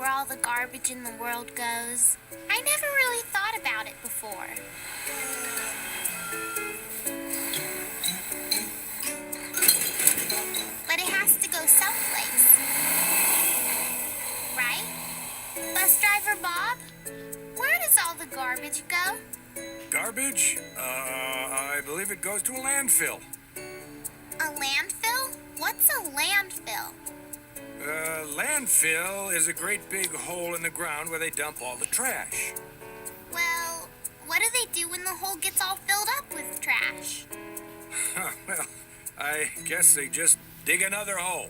where all the garbage in the world goes? I never really thought about it before. But it has to go someplace. Right? Bus driver Bob? Where does all the garbage go? Garbage? I believe it goes to a landfill. A landfill? What's a landfill? Landfill is a great big hole in the ground where they dump all the trash. Well, what do they do when the hole gets all filled up with trash? Well, I guess they just dig another hole.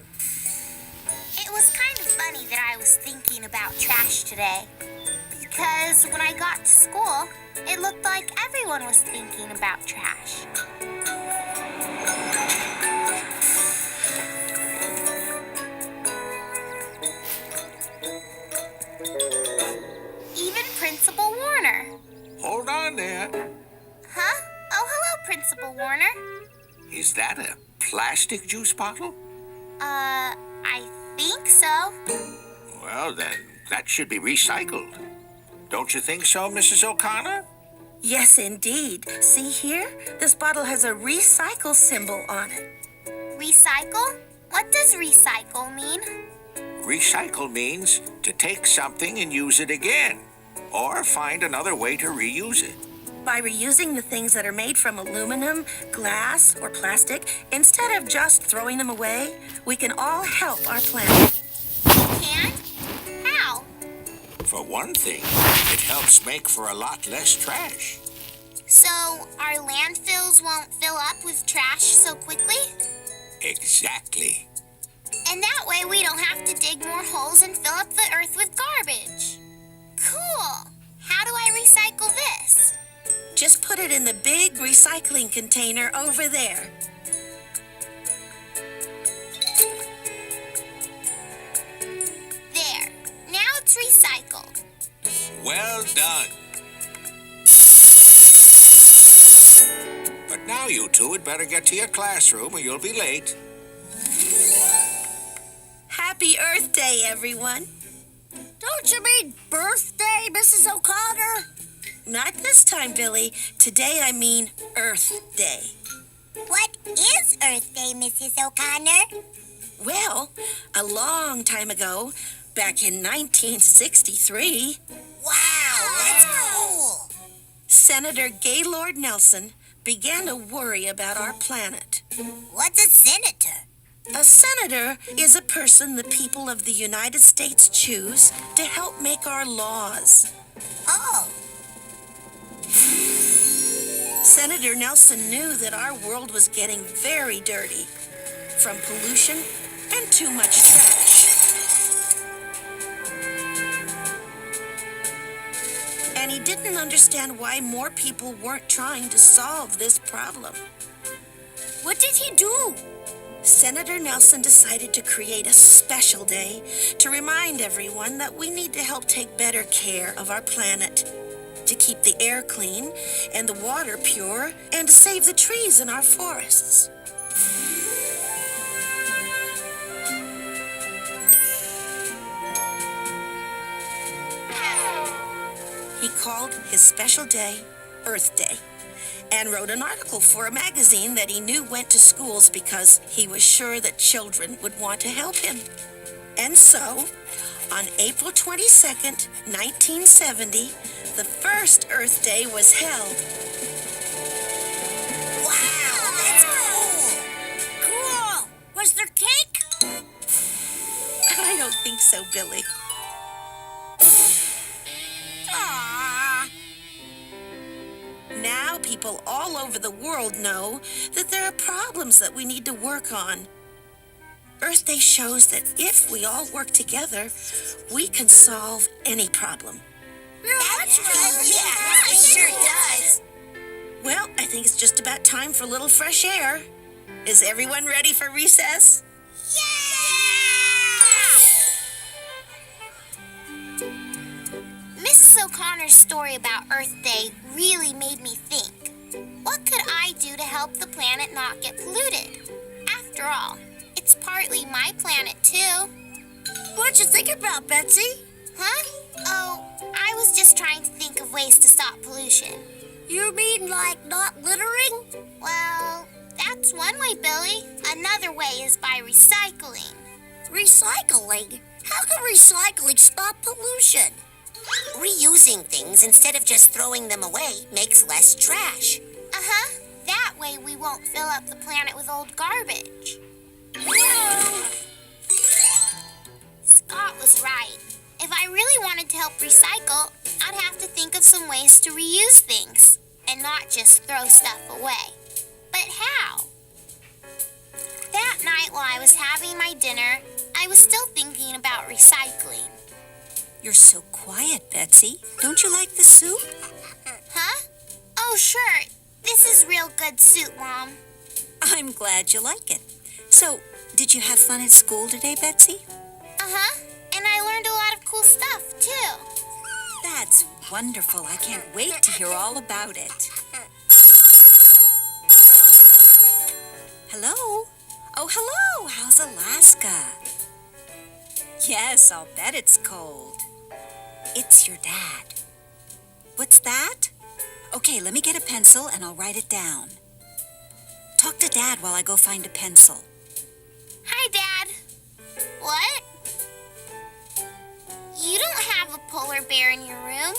It was kind of funny that I was thinking about trash today. Because when I got to school, it looked like everyone was thinking about trash. Even Principal Warner. Hold on there. Huh? Oh, hello, Principal Warner. Is that a plastic juice bottle? I think so. Well, then, that should be recycled. Don't you think so, Mrs. O'Connor? Yes, indeed. See here? This bottle has a recycle symbol on it. Recycle? What does recycle mean? Recycle means to take something and use it again, or find another way to reuse it. By reusing the things that are made from aluminum, glass, or plastic, instead of just throwing them away, we can all help our planet. Can? How? For one thing, it helps make for a lot less trash. So our landfills won't fill up with trash so quickly? Exactly. And that way we don't have to dig more holes and fill up the earth with garbage. Cool. How do I recycle this? Just put it in the big recycling container over there. There. Now it's recycled. Well done. But now you two had better get to your classroom or you'll be late. Happy Earth Day, everyone. Don't you mean birthday, Mrs. O'Connor? Not this time, Billy. Today I mean Earth Day. What is Earth Day, Mrs. O'Connor? Well, a long time ago, back in 1963, Wow, that's cool. Senator Gaylord Nelson began to worry about our planet. What's a senator? A senator is a person the people of the United States choose to help make our laws. Oh. Senator Nelson knew that our world was getting very dirty from pollution and too much trash. And he didn't understand why more people weren't trying to solve this problem. What did he do? Senator Nelson decided to create a special day to remind everyone that we need to help take better care of our planet, to keep the air clean and the water pure, and to save the trees in our forests. He called his special day Earth Day and wrote an article for a magazine that he knew went to schools because he was sure that children would want to help him. And so, on April 22nd, 1970, the first Earth Day was held. Wow, that's cool. Cool. Was there cake? I don't think so, Billy. Aww. Now people all over the world know that there are problems that we need to work on. Earth Day shows that if we all work together, we can solve any problem. That's true. Yeah, it sure does. Well, I think it's just about time for a little fresh air. Is everyone ready for recess? Mrs. O'Connor's story about Earth Day really made me think. What could I do to help the planet not get polluted? After all, it's partly my planet, too. What'd you think about, Betsy? Huh? Oh, I was just trying to think of ways to stop pollution. You mean like not littering? Well, that's one way, Billy. Another way is by recycling. Recycling? How can recycling stop pollution? Reusing things instead of just throwing them away makes less trash. Uh-huh. That way we won't fill up the planet with old garbage. Scott was right. If I really wanted to help recycle, I'd have to think of some ways to reuse things and not just throw stuff away. But how? That night while I was having my dinner, I was still thinking about recycling. You're so quiet, Betsy. Don't you like the soup? Huh? Oh, sure. This is real good soup, Mom. I'm glad you like it. So, did you have fun at school today, Betsy? Uh-huh. And I learned a lot of cool stuff, too. That's wonderful. I can't wait to hear all about it. Hello? Oh, hello. How's Alaska? Yes, I'll bet it's cold. It's your dad. What's that? Okay, let me get a pencil and I'll write it down. Talk to Dad while I go find a pencil. Hi, Dad. What? You don't have a polar bear in your room?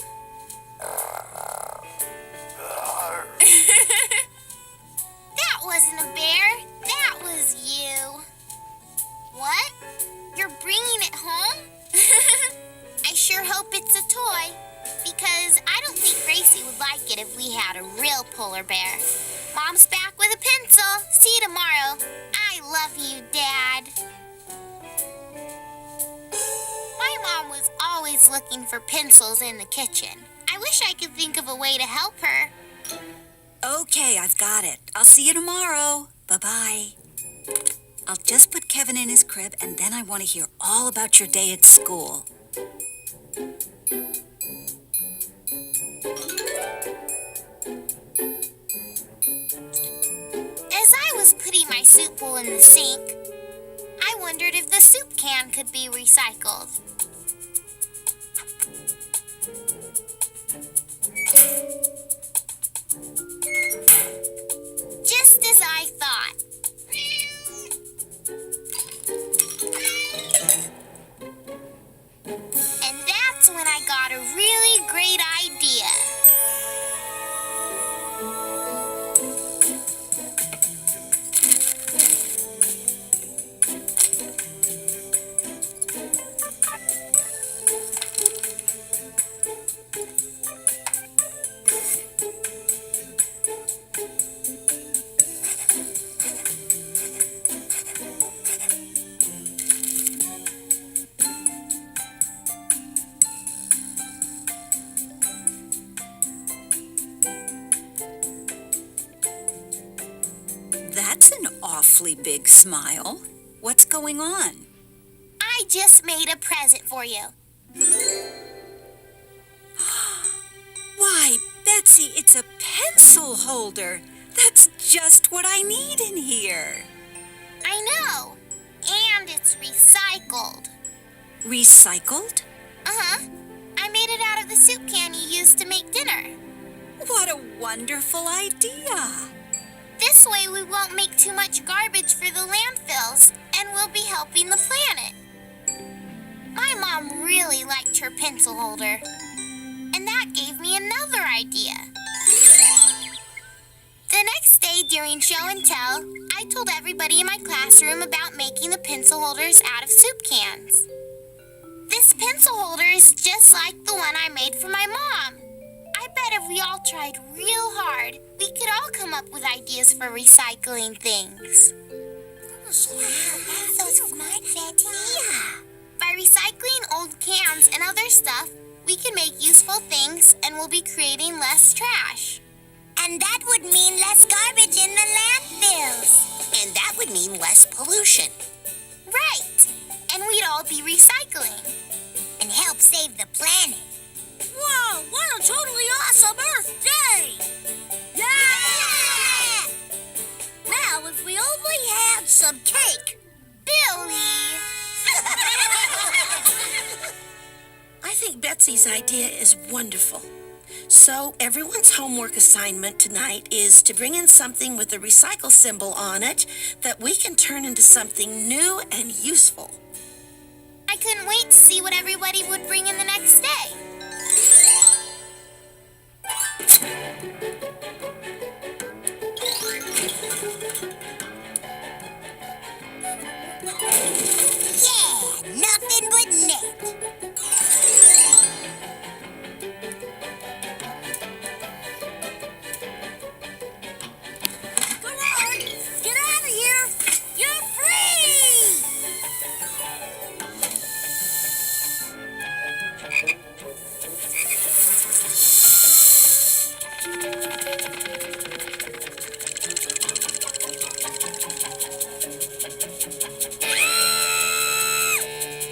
That wasn't a bear. That was you. What? You're bringing it home? I sure hope it's a toy, because I don't think Gracie would like it if we had a real polar bear. Mom's back with a pencil. See you tomorrow. I love you, Dad. My mom was always looking for pencils in the kitchen. I wish I could think of a way to help her. Okay, I've got it. I'll see you tomorrow. Bye-bye. I'll just put Kevin in his crib, and then I want to hear all about your day at school. As I was putting my soup bowl in the sink, I wondered if the soup can could be recycled. Just as I thought. And that's when I got a really great idea. That's an awfully big smile. What's going on? I just made a present for you. Why, Betsy, it's a pencil holder. That's just what I need in here. I know. And it's recycled. Recycled? Uh-huh. I made it out of the soup can you used to make dinner. What a wonderful idea. This way we won't make too much garbage for the landfills, and we'll be helping the planet. My mom really liked her pencil holder, and that gave me another idea. The next day during show and tell, I told everybody in my classroom about making the pencil holders out of soup cans. This pencil holder is just like the one I made for my mom. I bet if we all tried real hard, we could all come up with ideas for recycling things. So smart, Betty. Yeah. By recycling old cans and other stuff, we can make useful things and we'll be creating less trash. And that would mean less garbage in the landfills. And that would mean less pollution. Right. And we'd all be recycling. And help save the planet. Whoa, what a totally awesome Earth Day! Yeah! Now, if we only had some cake. Billy! I I think Betsy's idea is wonderful. So everyone's homework assignment tonight is to bring in something with the recycle symbol on it that we can turn into something new and useful. I couldn't wait to see what everybody would bring in the next day. Yeah, nothing but net. Come on, get out of here. You're free.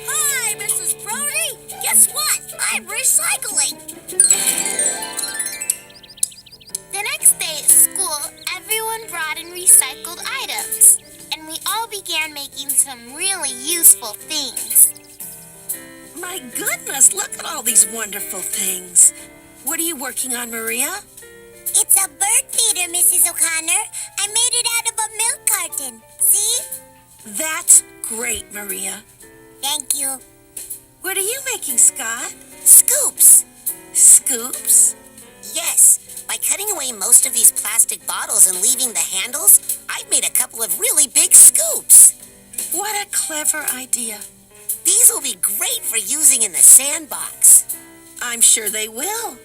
Hi, Mrs. Brody. Guess what? I'm recycling. The next day at school, everyone brought in recycled items, and we all began making some really useful things. My goodness, look at all these wonderful things. What are you working on, Maria? It's a bird feeder, Mrs. O'Connor. I made it out of a milk carton. See? That's great, Maria. Thank you. What are you making, Scott? Scoops. Scoops? Yes. By cutting away most of these plastic bottles and leaving the handles, I've made a couple of really big scoops. What a clever idea. These will be great for using in the sandbox. I'm sure they will.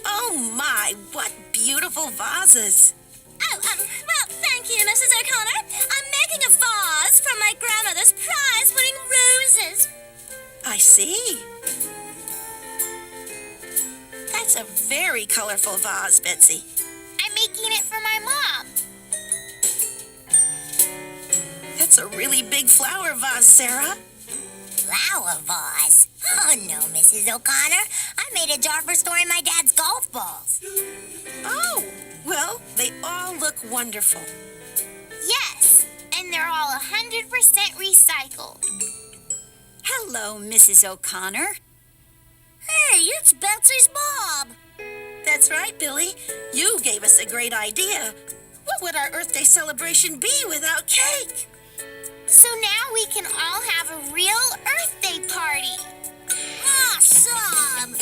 Oh my, what beautiful vases. Oh, well, thank you, Mrs. O'Connor. I'm making a vase from my grandmother's prize-winning roses. I see. That's a very colorful vase, Betsy. I'm making it for my mom. That's a really big flower vase, Sarah. Flower vase? Oh no, Mrs. O'Connor. I made a jar for storing my dad's golf balls. Oh, well, they all look wonderful. Yes, and they're all 100% recycled. Hello, Mrs. O'Connor. Hey, it's Betsy's mom. That's right, Billy. You gave us a great idea. What would our Earth Day celebration be without cake? So now we can all have a real Earth Day party. Awesome!